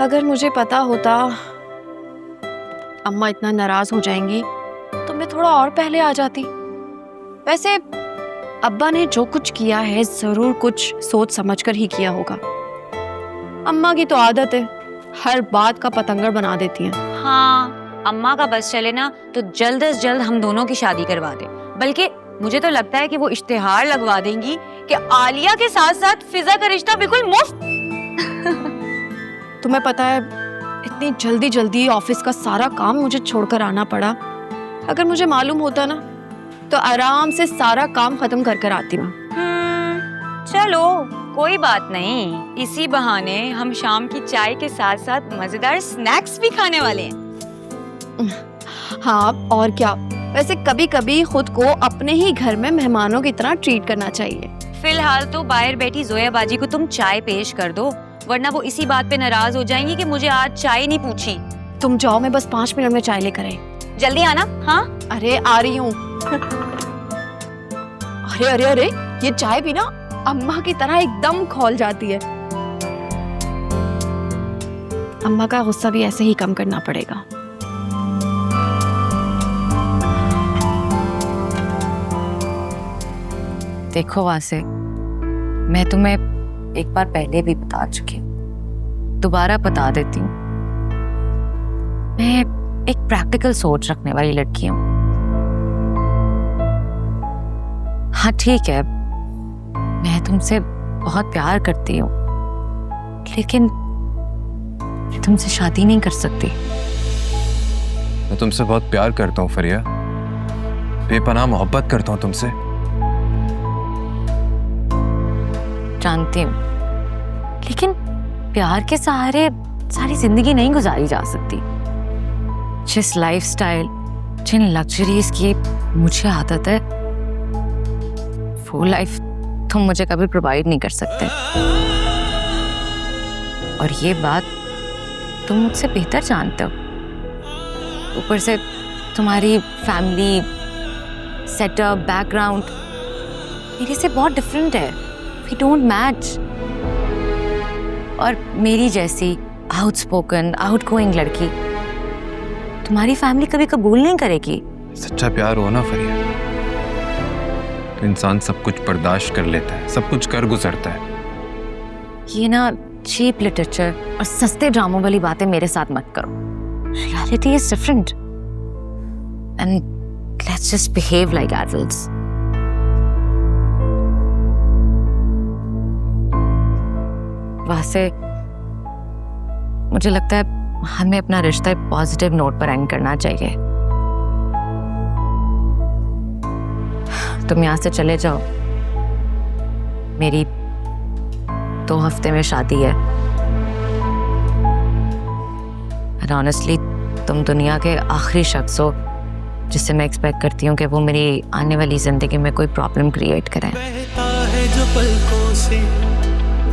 अगर मुझे पता होता अम्मा इतना नाराज हो जाएंगी तो मैं थोड़ा और पहले आ जाती। वैसे अब्बा ने जो कुछ किया है जरूर कुछ सोच समझकर ही किया होगा। अम्मा की तो आदत है, हर बात का पतंगर बना देती हैं। हाँ, अम्मा का बस चले ना तो जल्द से जल्द हम दोनों की शादी करवा दे। बल्कि मुझे तो लगता है कि वो इश्तिहार लगवा देंगी कि आलिया के साथ साथ फिजा का रिश्ता बिल्कुल मुफ्त। तुम्हें पता है इतनी जल्दी जल्दी ऑफिस का सारा काम मुझे छोड़कर आना पड़ा। अगर मुझे मालूम होता ना तो आराम से सारा काम खत्म कर कर आती मैं। चलो कोई बात नहीं, इसी बहाने हम शाम की चाय के साथ साथ मजेदार स्नैक्स भी खाने वाले हैं। हाँ और क्या। वैसे कभी कभी खुद को अपने ही घर में मेहमानों की तरह ट्रीट करना चाहिए। फिलहाल तो बाहर बैठी जोया बाजी को तुम चाय पेश कर दो, वरना वो इसी बात पे नाराज हो जाएंगी कि मुझे आज चाय नहीं पूछी। तुम जाओ, मैं बस 5 मिनट में चाय लेकर आई। जल्दी आना। हाँ अरे आ रही हूँ। अरे अरे अरे, ये चाय भी ना अम्मा की तरह एकदम खौल जाती है। अम्मा का गुस्सा भी ऐसे ही कम करना पड़ेगा। देखो वासे, मैं तुम्हें एक बार पहले भी बता चुकी हूँ, दोबारा बता देती हूँ। मैं एक प्रैक्टिकल सोच रखने वाली लड़की हूँ। हाँ ठीक है, मैं तुमसे बहुत प्यार करती हूँ, लेकिन मैं तुमसे शादी नहीं कर सकती। मैं तुमसे बहुत प्यार करता हूँ फरिया, बेपनाह मोहब्बत करता हूँ तुमसे। जानती हूँ, लेकिन प्यार के सहारे सारी जिंदगी नहीं गुजारी जा सकती। जिस लाइफस्टाइल, जिन लग्जरीज की मुझे आदत है, वो लाइफ तुम मुझे कभी प्रोवाइड नहीं कर सकते। और ये बात तुम मुझसे बेहतर जानते हो। ऊपर से तुम्हारी फैमिली सेटअप, बैकग्राउंड मेरे से बहुत डिफरेंट है। We don't match। और मेरी जैसी आउटस्पोकन, आउटगोइंग लड़की तुम्हारी फैमिली कभी कबूल नहीं करेगी। सच्चा प्यार हो ना फरिया, तो इंसान सब कुछ बर्दाश्त कर लेता है, सब कुछ कर गुजरता है। ये ना चीप लिटरेचर और सस्ते ड्रामों वाली बातें मेरे साथ मत करो। Reality is different and let's just behave like adults. वैसे मुझे लगता है हमें अपना रिश्ता एक पॉजिटिव नोट पर एंड करना चाहिए। तुम यहाँ से चले जाओ, मेरी 2 हफ्ते में शादी है। एंड ऑनेस्टली तुम दुनिया के आखिरी शख्स हो जिससे मैं एक्सपेक्ट करती हूँ कि वो मेरी आने वाली जिंदगी में कोई प्रॉब्लम क्रिएट करें। बहता है जो पलकों से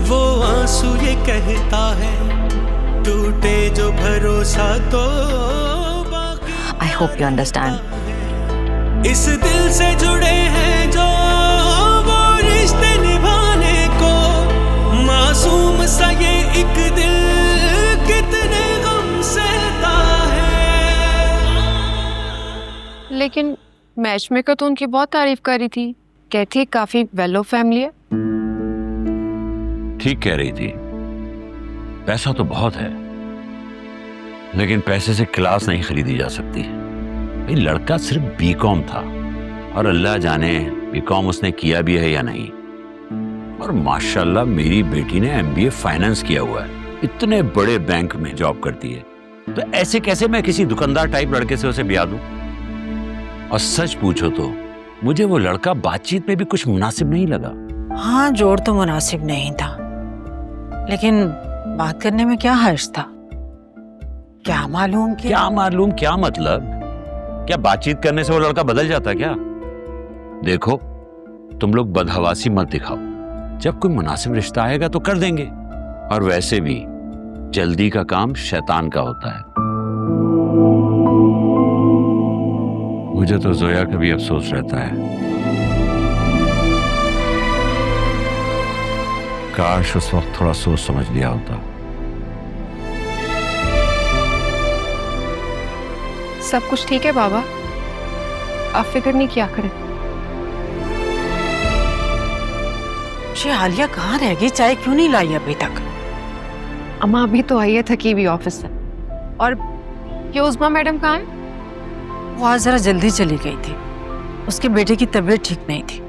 वो आंसू ये कहता है, टूटे जो भरोसा तो आई होप यू अंडरस्टैंड। इस दिल से जुड़े हैं जो वो रिश्ते निभाने को, मासूम सा ये एक दिल कितने गम सहता है। लेकिन मैच मेकर तो उनकी बहुत तारीफ कर रही थी, कहती है काफी वेल ऑफ फैमिली है। ठीक कह रही थी, पैसा तो बहुत है, लेकिन पैसे से क्लास नहीं खरीदी जा सकती। भाई लड़का सिर्फ बीकॉम था और अल्लाह जाने बीकॉम उसने किया भी है या नहीं। और माशाल्लाह मेरी बेटी ने एमबीए फाइनेंस किया हुआ है, इतने बड़े बैंक में जॉब करती है। तो ऐसे कैसे मैं किसी दुकानदार टाइप लड़के से उसे ब्याह दूं? और सच पूछो तो मुझे वो लड़का बातचीत में भी कुछ मुनासिब नहीं लगा। हाँ, जोड़ तो मुनासिब नहीं था, लेकिन बात करने में क्या हर्ज था? क्या मालूम क्या मतलब? क्या बातचीत करने से वो लड़का बदल जाता क्या? देखो तुम लोग बदहवासी मत दिखाओ, जब कोई मुनासिब रिश्ता आएगा तो कर देंगे। और वैसे भी जल्दी का काम शैतान का होता है। मुझे तो जोया का भी अफसोस रहता है, काश उस वक्त थोड़ा सोच समझ लिया होता। सब कुछ ठीक है बाबा, आप फिक्र नहीं किया करें। ये आलिया कहाँ रह गई? चाय क्यों नहीं लाई अभी तक? अम्मा अभी तो आई है थकी हुई ऑफिस से। और ये उज़मा मैडम कहाँ है? वो आज जरा जल्दी चली गई थी, उसके बेटे की तबीयत ठीक नहीं थी।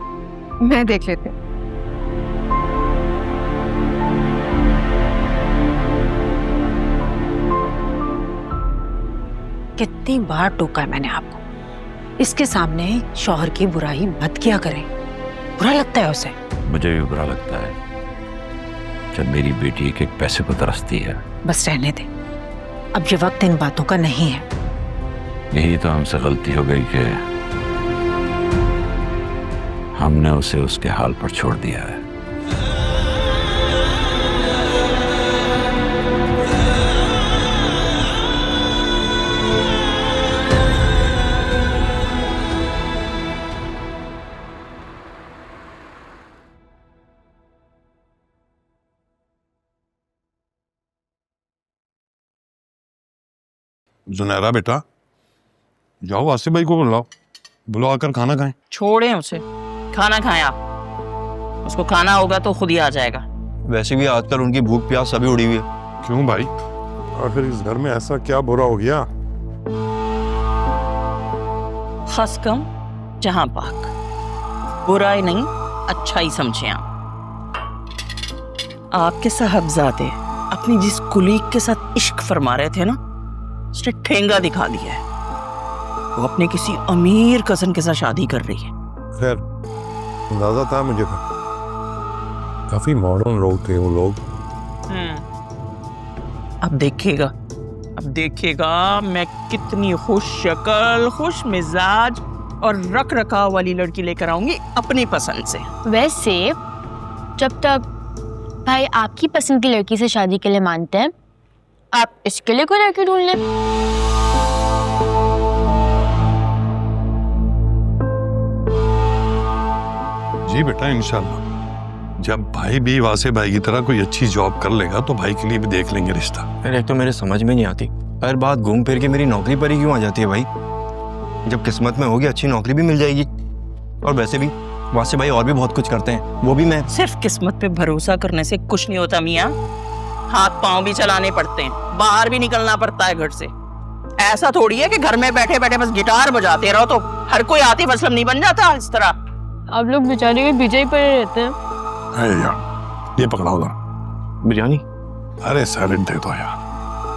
मैं देख लेती हूँ। कितनी बार टोका है मैंने आपको, इसके सामने शौहर की बुराई मत किया करें, बुरा लगता है उसे। मुझे भी बुरा लगता है जब मेरी बेटी एक एक पैसे को तरसती है। बस रहने दे, अब ये वक्त इन बातों का नहीं है। यही तो हमसे गलती हो गई कि हमने उसे उसके हाल पर छोड़ दिया है। जुनैरा बेटा, जाओ आसिफ भाई को बुलाओ, बुलाओ आकर खाना खाएं। छोड़ें उसे, खाना खाएं आप। उसको खाना होगा तो खुद ही आ जाएगा। वैसे भी आजकल उनकी भूख प्यास सभी उड़ी हुई है। क्यों भाई, आखिर इस घर में ऐसा क्या बुरा हो गया? खस कम जहां पाक, बुराई नहीं अच्छा ही समझे आप। आपके साहबजादे अपनी जिस कुलीग के साथ इश्क फरमा रहे थे ना, उसने ठेंगा दिखा दिया है। वो अपने किसी अमीर कजन के साथ शादी कर रही है। खैर, अंदाजा था मुझे का। काफी मॉडर्न लोग थे वो लोग। अब देखिएगा मैं कितनी खुश शक्ल, खुश मिजाज और रख रखाव वाली लड़की लेकर आऊंगी अपनी पसंद से। वैसे जब तक भाई आपकी पसंद की लड़की से शादी के लिए मानते हैं, आप इसके लिए कोई लड़की ढूंढ लें। जी बेटा, इंशाल्लाह जब भाई भी वासे भाई की तरह कोई अच्छी जॉब कर लेगा तो भाई के लिए भी देख लेंगे रिश्ता। अरे एक तो मेरे समझ में नहीं आती, हर बात घूम फिर के मेरी नौकरी पर ही क्यों आ जाती है भाई? जब किस्मत में होगी अच्छी नौकरी भी मिल जाएगी। और वैसे भी वासे भाई और भी बहुत कुछ करते हैं, वो भी मैं। सिर्फ किस्मत पे भरोसा करने से कुछ नहीं होता मियाँ, हाथ पांव भी चलाने पड़ते हैं, बाहर भी निकलना पड़ता है घर से। ऐसा थोड़ी है कि घर में बैठे बैठे बस गिटार बजाते रहो तो हर कोई आतिफ असलम नहीं बन जाता इस तरह। आप लोग बेचारे के पीछे ही पड़े रहते हैं। अरे यार, ये पकड़ा उधर बिरयानी। अरे सैलेड दे दो यार।